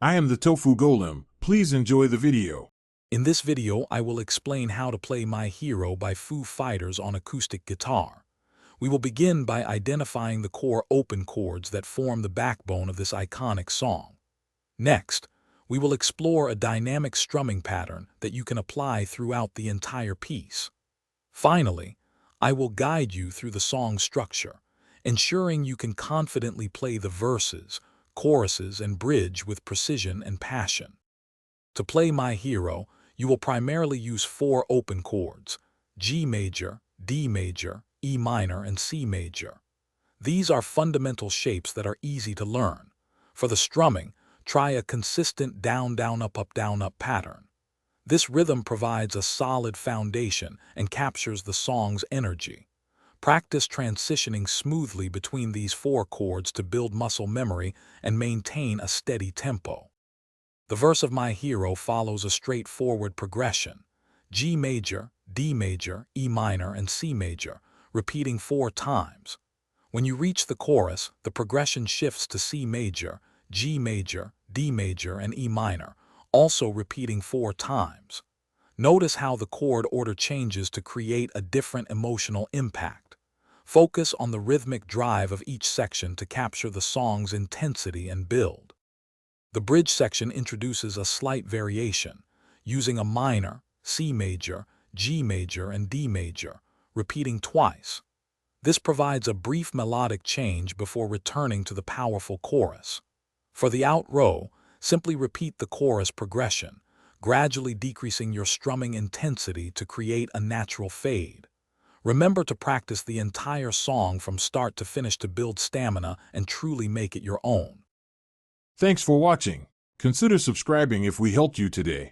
I am the Tofu Golem. Please enjoy the video. In this video, I will explain how to play My Hero by Foo Fighters on acoustic guitar. We will begin by identifying the core open chords that form the backbone of this iconic song. Next, we will explore a dynamic strumming pattern that you can apply throughout the entire piece. Finally, I will guide you through the song's structure, ensuring you can confidently play the verses, choruses, and bridge with precision and passion. To play My Hero, you will primarily use 4 open chords: G major, D major, E minor, and C major. These are fundamental shapes that are easy to learn. For the strumming, try a consistent down-down-up-up-down-up pattern. This rhythm provides a solid foundation and captures the song's energy. Practice transitioning smoothly between these 4 chords to build muscle memory and maintain a steady tempo. The verse of My Hero follows a straightforward progression: G major, D major, E minor, and C major, repeating 4 times. When you reach the chorus, the progression shifts to C major, G major, D major, and E minor, also repeating 4 times. Notice how the chord order changes to create a different emotional impact. Focus on the rhythmic drive of each section to capture the song's intensity and build. The bridge section introduces a slight variation, using a minor, C major, G major, and D major, repeating twice. This provides a brief melodic change before returning to the powerful chorus. For the out row, simply repeat the chorus progression, gradually decreasing your strumming intensity to create a natural fade. Remember to practice the entire song from start to finish to build stamina and truly make it your own. Thanks for watching. Consider subscribing if we helped you today.